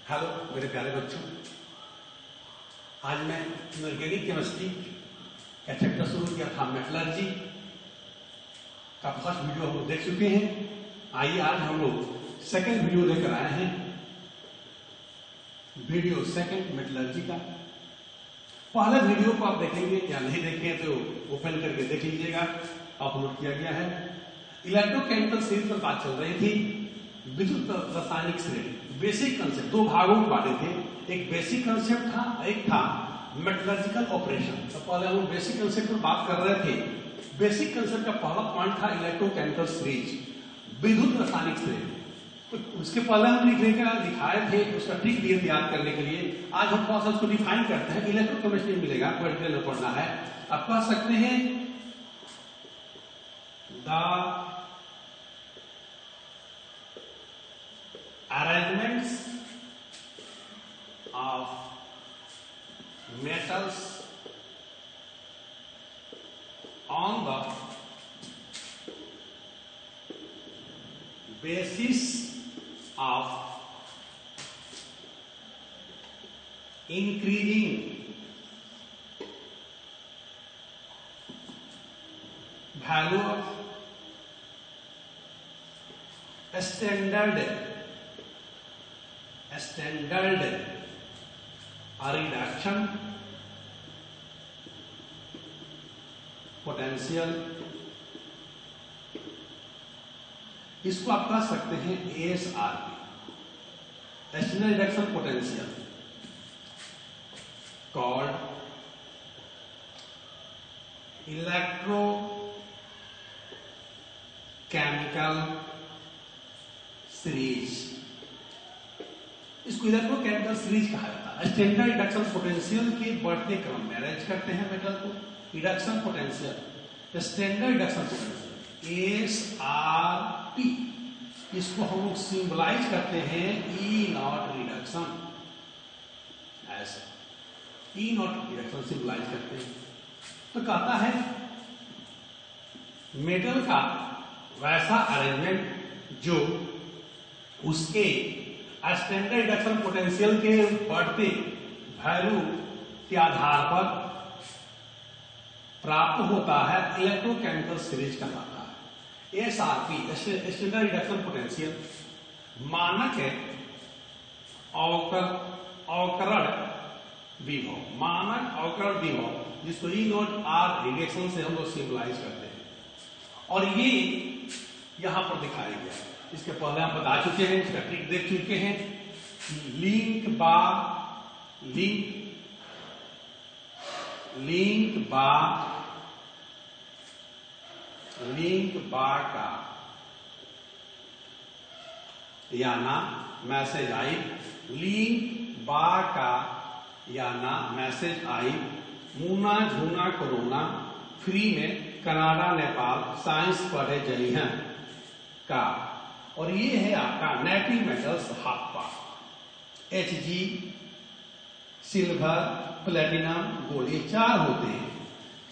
Hello मेरे प्यारे बच्चों, आज मैं इनऑर्गेनिक केमिस्ट्री का चैप्टर शुरू किया था मेटलर्जी का फर्स्ट वीडियो हम लोग देख चुके हैं। आइए आज हम लोग सेकंड वीडियो लेकर आए हैं, वीडियो सेकंड मेटलर्जी का। पहले वीडियो को आप देखेंगे या नहीं देखें तो ओपन करके देख लीजिएगा, अपलोड किया गया है। इलेक्ट्रोकेमिकल सीरीज पर बात चल रही थी, विद्युत रासायनिक श्रेणी बेसिक कंसेप्ट दो भागों में बांटे थे। एक बेसिक कंसेप्ट था, एक था मेटलर्जिकल ऑपरेशन। तो पहले हम बेसिक कंसेप्ट पर बात कर रहे थे। बेसिक कंसेप्ट का पहला पॉइंट था इलेक्ट्रोकेमिकल सीरीज, विद्युत रासायनिक श्रेणी। तो उसके पहले हम लिखने का दिखाए थे, उसका ट्रिक दिए थे याद करने के लिए। आज हम थोड़ा सा उसको डिफाइन करते हैं। इलेक्ट्रोकेमिस्ट्री मिलेगा, कोई डिटेल में पढ़ना है। आप कह सकते हैं the arrangements of metals on the basis of increasing value of standard reduction potential, इसको आप कह सकते हैं ASRP, standard reduction potential, called electro chemical series. इसको इलेक्ट्रोकेमिकल सीरीज कहा जाता है। स्टैंडर्ड रिडक्शन पोटेंशियल के बढ़ते क्रम में अरेंज करते हैं मेटल को। Reduction potential, standard reduction potential SRP, इसको हम लोग सिंबलाइज करते हैं E0 रिडक्शन। ऐसा E0 रिडक्शन सिंबलाइज करते हैं। तो कहता है मेटल का वैसा अरेंजमेंट जो उसके स्टैंडर्ड रिडक्शन पोटेंशियल के बढ़ते वैल्यू के आधार पर प्राप्त होता है, इलेक्ट्रोकेमिकल सीरीज कहलाता है। SRP स्टैंडर्ड रिडक्शन पोटेंशियल मानक है अवकरण विभव, मानक अवकरण विभव, जिसको E0R रिडक्शन से हम लोग सिंबलाइज करते हैं। और ये यहां पर दिखाया गया है। इसके पहले हम बता चुके हैं, इसका ट्रिक देख चुके हैं। लिंक बार का या ना मैसेज आई, लिंक बार का या ना मैसेज आई, मुना झूना कोरोना फ्री में कनाडा नेपाल साइंस पढ़े जई हैं का। और ये है आपका नेटिव मेटल्स हाप्पा, Hg, सिल्वर, प्लेटिनम, गोल्ड, ये चार होते हैं।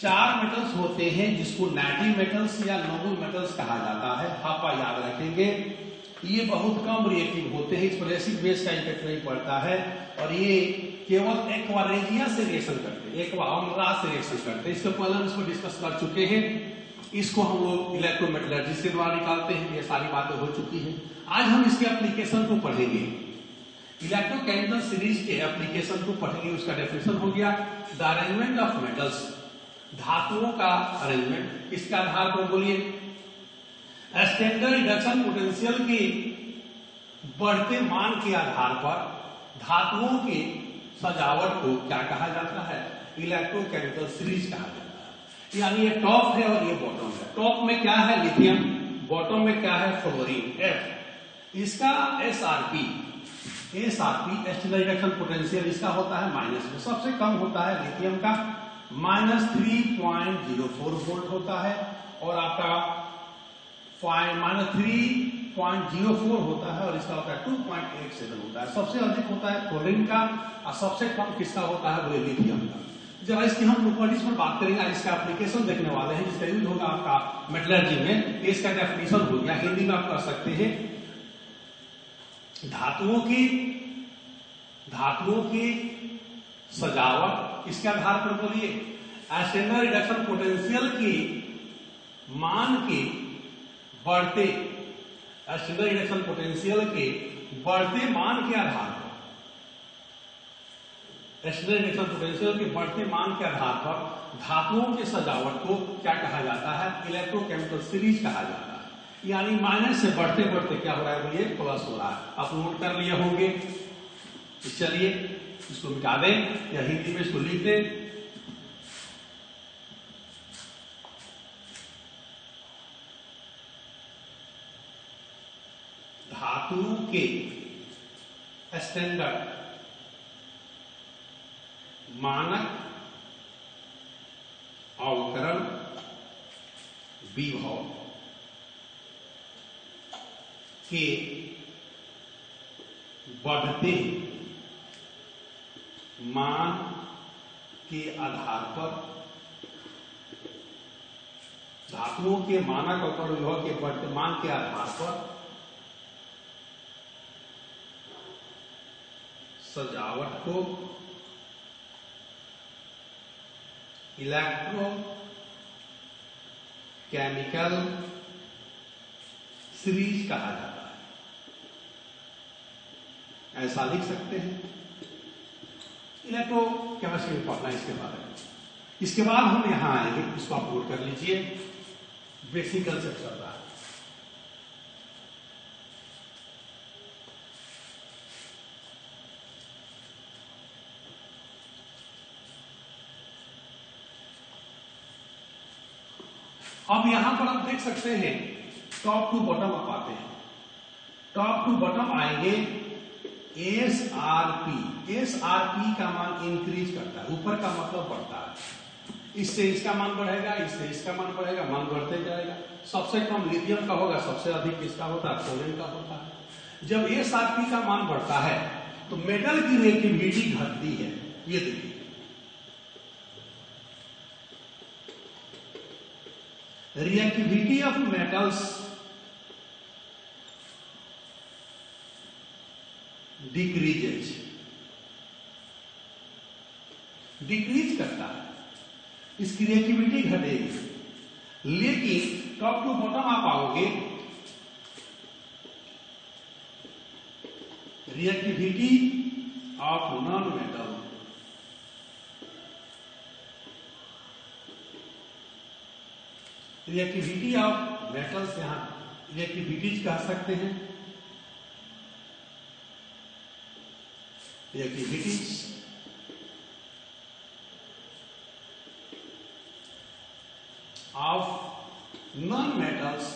चार मेटल्स होते हैं जिसको नेटिव मेटल्स या नोबल मेटल्स कहा जाता है। हाप्पा याद रखेंगे। ये बहुत कम रिएक्टिव होते हैं, इस पर एसिड बेस का इफेक्ट नहीं पड़ता है। और ये केवल एक्वारेजिया से रिएक्शन करते हैं, एक्वा से रिएक्शन करते हैं। इसके पहले हम इसको डिस्कस कर चुके हैं। इसको हम लोग इलेक्ट्रोमेटलर्जी के द्वारा निकालते हैं। ये सारी बातें हो चुकी हैं। आज हम इसके एप्लीकेशन को पढ़ेंगे। इलेक्ट्रोकेमिकल सीरीज के एप्लीकेशन को पढ़ेंगे। उसका डेफिनेशन हो गया द अरेंजमेंट ऑफ मेटल्स, धातुओं का अरेंजमेंट। किसका आधार पर बोलिए? स्टैंडर्ड रिडक्शन पोटेंशियल के बढ़ते मान के आधार पर धातुओं की सजावट को क्या कहा जाता है? इलेक्ट्रोकेमिकल सीरीज कहा जाता है। यानी ये टॉप है और ये बॉटम है। टॉप में क्या है? लिथियम। बॉटम में क्या है? Fluorine, F। इसका SRP स्टैंडर्ड रिडक्शन पोटेंशियल इसका होता है माइनस में। सबसे कम होता है लिथियम का, -3.04 वोल्ट होता है। और आपका -3.04 होता है। और इसका होता है 2.87 होता है। सबसे अधिक होता है फ्लोरीन का, और सबसे कम किसका होता है? बोले लिथियम का। जब इसकी हम प्रॉपर्टीज पर बात करेंगे, इसका एप्लीकेशन देखने वाले हैं, जिसका यूज होगा आपका मेटलर्जी में। इसका डेफिनेशन हो गया, हिंदी में आप कर सकते हैं धातुओं की धातुओं की सजावट इसके आधार पर बोलिए स्टैंडर्ड रिडक्शन पोटेंशियल की मान के बढ़ते स्टैंडर्ड रिडक्शन पोटेंशियल के बढ़ते मान के आधार पर स्टैंडर्ड रिडक्शन पोटेंशियल के बढ़ते मान के आधार पर धातुओं की सजावट को क्या कहा जाता है? इलेक्ट्रोकेमिकल सीरीज कहा जाता है। यानी माइनस से बढ़ते बढ़ते क्या हो रहा है बोलिए? प्लस हो रहा है। आप नोट कर लिए होंगे। चलिए इसको मिटा दें या हिंदी में इसको लिख दें। धातुओं के स्टैंडर्ड मानक अवकरण विभव के बढ़ते मान के आधार पर धातुओं के मानक अवकरण विभव के बढ़ते मान के आधार पर सजावट को इलेक्ट्रो केमिकल सीरीज कहा जाता है। ऐसा लिख सकते हैं। इलेक्ट्रो केमिस्ट्री में पढ़ना इसके बारे में। इसके बाद हम यहां आएंगे। इसको आप नोट कर लीजिए। बेसिक कंसेप्ट चल रहा है। अब यहां पर आप देख सकते हैं टॉप टू बॉटम अप आते हैं। टॉप टू बॉटम आएंगे एसआरपी। एसआरपी का मान इंक्रीज करता है। ऊपर का मतलब बढ़ता है। इससे इसका मान बढ़ेगा, इससे इसका मान बढ़ेगा, मान बढ़ते जाएगा। सबसे कम लिथियम का होगा, सबसे अधिक किसका होता है? सोडियम का होता है। जब एसआरपी का मान बढ़ता है तो मेटल की रिएक्टिविटी घटती है। ये देखिए reactivity of metals decreases, decrease करता है। इसकी रिएक्टिविटी घटेगी। लेकिन टॉप टू बॉटम आप आओगे, reactivity of non metal reactivity of metals यहां रिएक्टिविटीज कह सकते हैं। Reactivities of non metals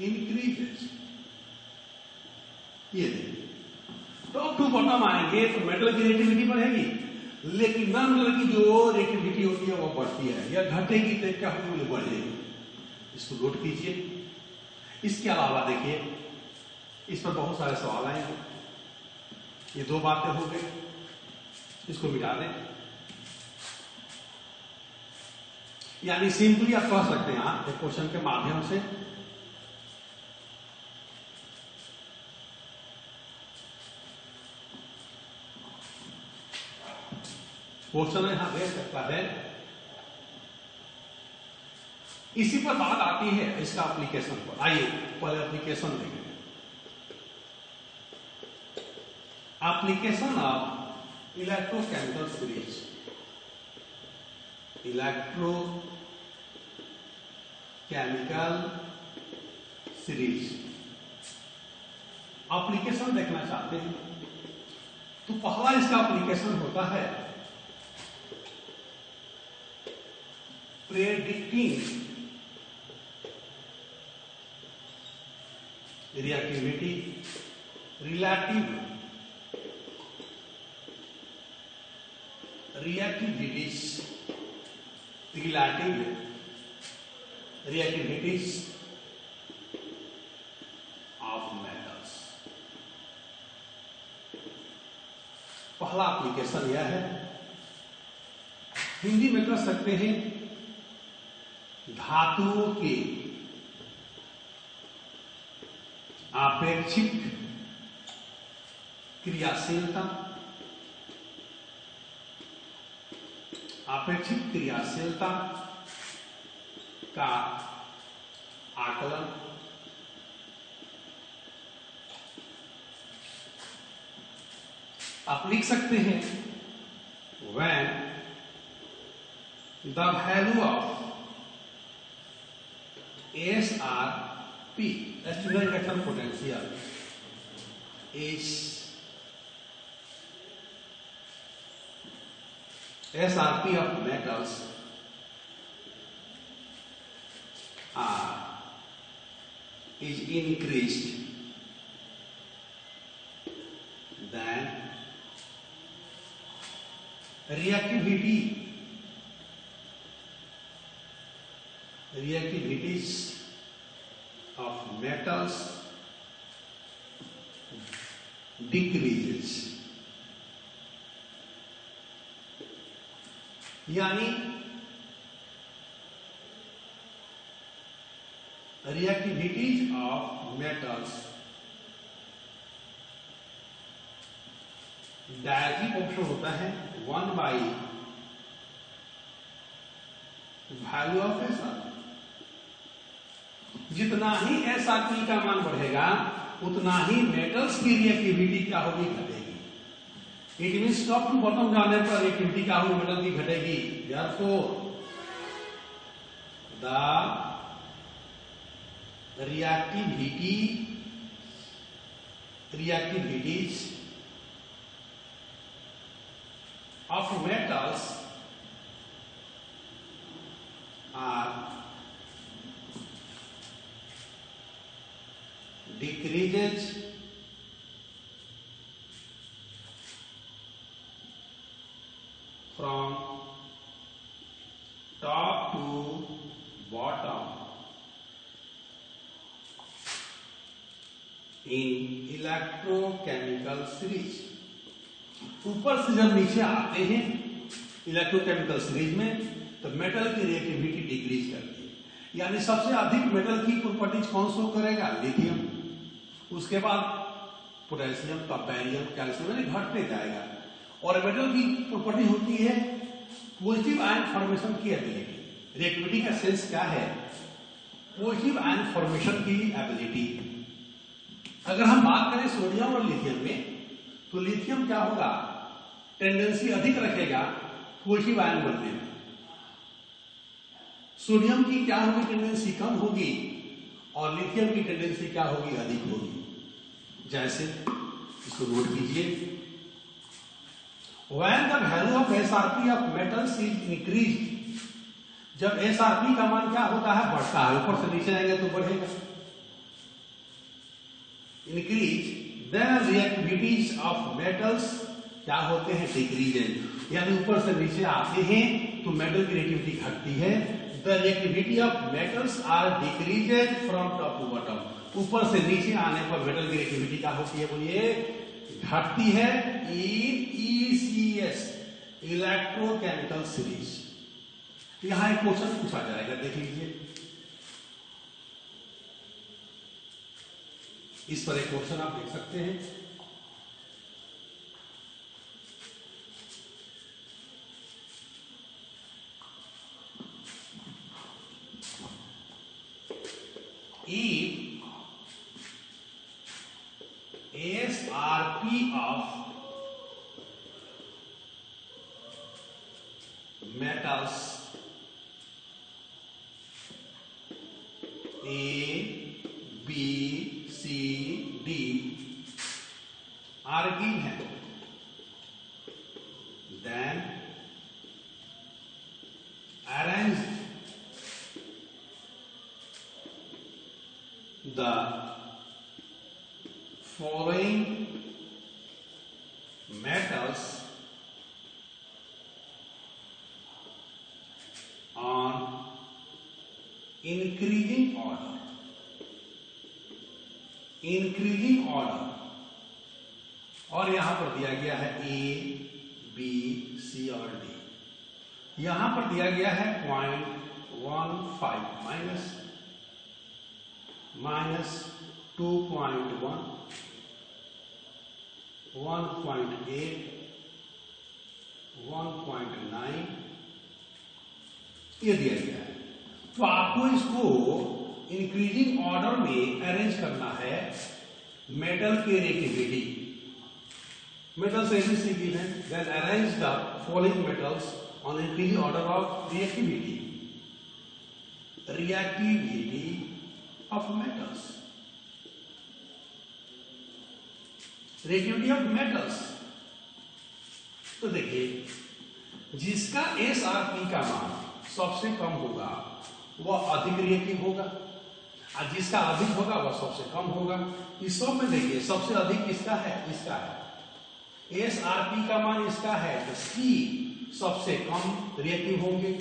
increases. ये देखिए टॉप टू बॉटम आएंगे तो मेटल की रिएक्टिविटी बढ़ेगी, लेकिन नॉन मेटल की जो रिएक्टिविटी होती है वो बढ़ती है या घटेगी तो क्या होगी? बढ़ेगी। इसको नोट कीजिए। इसके अलावा देखिए इस पर बहुत सारे सवाल आएंगे। ये दो बातें हो गई, इसको मिटा दें। यानी सिंपली आप कह सकते हैं आप एक क्वेश्चन के माध्यम से क्वेश्चन यहां दे सकता है। इसी पर बात आती है इसका एप्लीकेशन पर। आइए पहले एप्लीकेशन देखें। Application of electrochemical series. Electro chemical series application देखना चाहते हैं तो पहला इसका एप्लीकेशन होता है predicting reactivity reactivities of metals. पहला एप्लीकेशन यह है। हिंदी में कह सकते हैं धातुओं के आपेक्षिक क्रियाशीलता अपेक्षित क्रियाशीलता का आकलन, आप लिख सकते हैं when the value of SRP, student reaction potential, is SRP of metals is increased, then reactivities of metals decreases, यानी reactivities of metals directly option होता है 1 by वैल्यू ऑफ SRP। जितना ही SRP का मान बढ़ेगा उतना ही मेटल्स की रिएक्टिविटी क्या होगी, घटेगी। It means top to bottom जाने पर रिएक्टिविटी क्या होगी, मेटल की घटेगी। therefore the reactivities of metals are decreases from top to bottom in electrochemical series। ऊपर से जब नीचे आते हैं इलेक्ट्रोकेमिकल सीरीज में तो मेटल की रिएक्टिविटी डिक्रीज करती है, यानी सबसे अधिक मेटल की प्रॉपर्टीज कौन शो करेगा, लिथियम, उसके बाद पोटेशियम, तब बैरियम, कैल्शियम, यानी घटते जाएगा। और मेटल की प्रॉपर्टी होती है पॉजिटिव आयन फॉर्मेशन की एबिलिटी। रिएक्टिविटी का सेंस क्या है, पॉजिटिव आयन फॉर्मेशन की एबिलिटी। अगर हम बात करें सोडियम और लिथियम में, तो लिथियम क्या होगा, टेंडेंसी अधिक रखेगा पॉजिटिव आयन बनने में। सोडियम की क्या होगी, टेंडेंसी कम होगी, और लिथियम की टेंडेंसी क्या होगी, अधिक होगी। जैसे इसको नोट कीजिए, when the value of SRP of metals is increased, जब SRP का मान क्या होता है, बढ़ता है, ऊपर से नीचे आएंगे तो बढ़ेगा, increase, then reactivities of metals क्या होते हैं, डिक्रीजेज, यानी ऊपर से नीचे आते हैं तो मेटल की रिएक्टिविटी घटती है। The reactivity of metals are decreased from top to bottom। ऊपर से नीचे आने पर मेटल की रिएक्टिविटी क्या होती है, बोलिए, घटती है। in ECS electrochemical series. यहां एक क्वेश्चन पूछा जाएगा, देख लीजिए, इस पर एक क्वेश्चन आप देख सकते हैं। If SRP of metals A, B, C, D are given, then arrange the following metals on increasing order। Increasing order, और यहां पर दिया गया है A, B, C और D। यहां पर दिया गया है 0.15 माइनस 2.1, 1.8, 1.9, ये दिया गया है। तो आपको इसको इंक्रीजिंग ऑर्डर में अरेंज करना है। मेटल के reactivity, metals ABC given, then arrange the following metals on increasing order of reactivity. Reactivity of metals. Reactivity of metals. तो देखिए, जिसका SRP का मान सबसे कम होगा वह अधिक रिएक्टिव होगा, और जिसका अधिक होगा वह सबसे कम होगा। इस सब में देखिए सबसे अधिक किसका है, इसका है। SRP का मान इसका है तो C सबसे कम रिएक्टिव होंगे,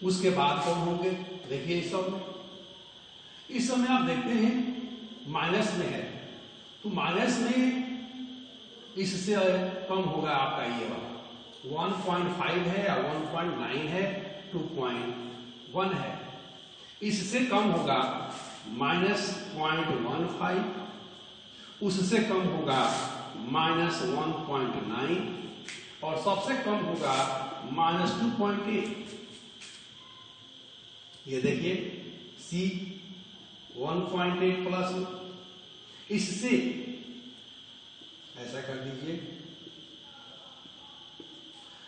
उसके बाद कौन होंगे, देखिए इस समय आप देखते हैं माइनस में है, तो माइनस में इससे कम होगा आपका ये वाला 1.5 है या 1.9 है, 2.1 है। इससे कम होगा -0.15, उससे कम होगा -1.9 और सबसे कम होगा -2.8। ये देखिए C 1.8 प्लस, इससे ऐसा कर दीजिए,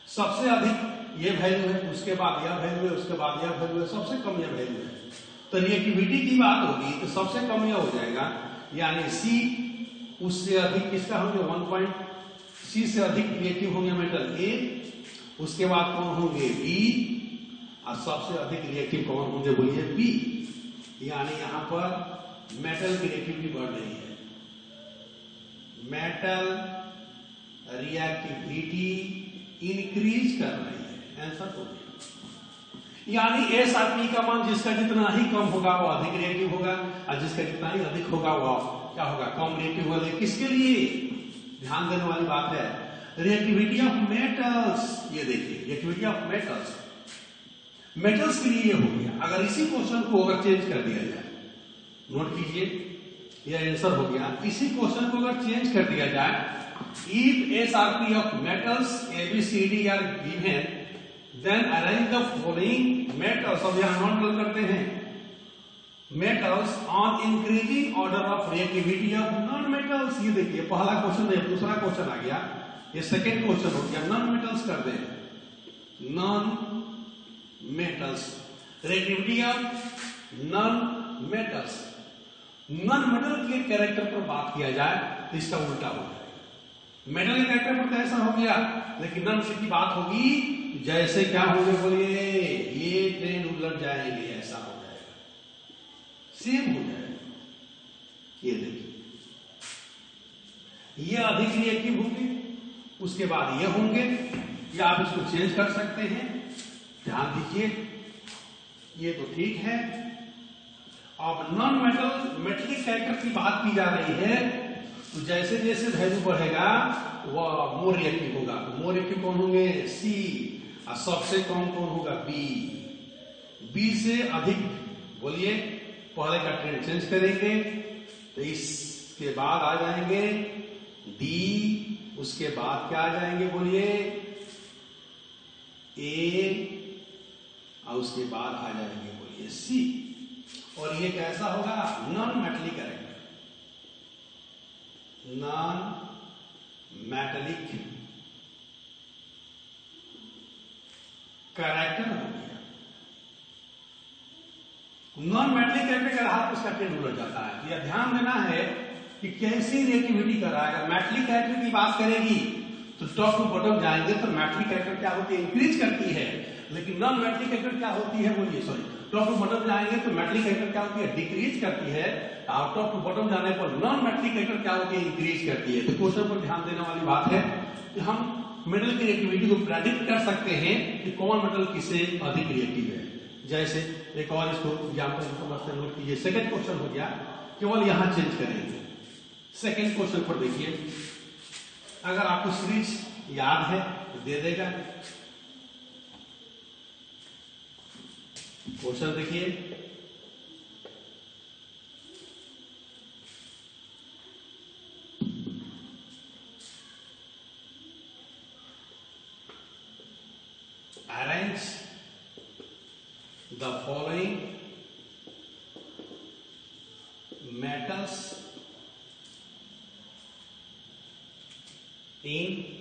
सबसे अधिक ये वैल्यू है, उसके बाद यह वैल्यू है, उसके बाद यह वैल्यू है, सबसे कम यह वैल्यू है। तो रिएक्टिविटी की बात होगी तो सबसे कम यह हो जाएगा, यानी C उससे अधिक किसका होंगे C से अधिक रिएक्टिव होंगे मेटल A, उसके बाद कौन होंगे B, और सबसे अधिक रिएक्टिव कौन होंगे बोलिए B। यानी यहां पर मेटल की रिएक्टिविटी बढ़ रही है, मेटल रिएक्टिविटी इंक्रीज कर रही है, आंसर हो गया। यानी SRP का मान जिसका जितना ही कम होगा वो अधिक रिएक्टिव होगा, और जिसका जितना ही अधिक होगा वो क्या होगा, कम रिएक्टिव होगा। किसके लिए ध्यान देने वाली बात है, रिएक्टिविटी ऑफ मेटल्स। ये देखिए रिएक्टिविटी ऑफ मेटल्स, मेटल्स के लिए ये हो गया। अगर इसी क्वेश्चन को अगर चेंज कर दिया जाए, नोट कीजिए यह आंसर हो गया। इसी क्वेश्चन को अगर चेंज कर दिया जाए, if SRP of metals ABCD are given, then arrange the following metals। अब यहां नोट करते हैं metals on increasing order of reactivity of non metals। ये देखिए पहला क्वेश्चन है, दूसरा क्वेश्चन आ गया, ये सेकेंड क्वेश्चन हो गया। नॉन मेटल्स कर दे, non metals, reactivity of non metals. Non metal के कैरेक्टर पर बात किया जाए तो इसका उल्टा हो जाएगा। मेटल के कैरेक्टर पर तो ऐसा हो गया, लेकिन नॉन से की बात होगी जैसे क्या होंगे बोलिए, ये ट्रेन उलट जाएंगे, ऐसा हो जाएगा, सेम हो जाएगा। ये देखिए ये अधिक रिएक्टिव होंगे, उसके बाद ये होंगे, या आप इसको चेंज कर सकते हैं। ध्यान दीजिए ये तो ठीक है। अब नॉन मेटल मेटलिक कैरेक्टर की बात की जा रही है, तो जैसे जैसे वैल्यू बढ़ेगा वह मोर रिएक्टिव होगा। मोर रिएक्टिव कौन होंगे, C, और सबसे कम कौन होगा, B। B से अधिक बोलिए, पहले का ट्रेंड चेंज करेंगे तो इसके बाद आ जाएंगे D, उसके बाद क्या आ जाएंगे बोलिए A, और उसके बाद आ जाएंगे बोलिए C। और ये कैसा होगा, non metallic character, non metallic character हो गया। नॉन मेटलिक कैरेक्टर के आधार पर इसका ट्रेंड उलट जाता है। यह ध्यान देना है कि कैसी रिएक्टिविटी कर रहा है। अगर मेटलिक कैरेक्टर की बात करेगी तो टॉप टू बॉटम जाएंगे तो मेटलिक कैरेक्टर क्या होती है, इंक्रीज करती है। लेकिन नॉन मेटलिक कैरेक्टर क्या होती है बोलिए, सॉरी, टॉप टू बॉटम जाएंगे तो मेटलिक कैरेक्टर क्या होती है, डिक्रीज करती है। और टॉप टू बॉटम जाने पर नॉन मेटलिक कैरेक्टर क्या होती है, इंक्रीज करती है। तो क्वेश्चन पर ध्यान देने वाली बात है कि हम मेटल की रिएक्टिविटी को प्रेडिक्ट कर सकते हैं कि कौन मेटल किससे अधिक रिएक्टिव है। जैसे एक और इसको एग्जाम्पल समझते हैं, नोट कीजिए। सेकेंड क्वेश्चन हो गया, केवल यहां चेंज करेंगे। सेकेंड क्वेश्चन पर देखिए, अगर आपको सीरीज याद है तो दे देगा। क्वेश्चन देखिए, arrange the following metals in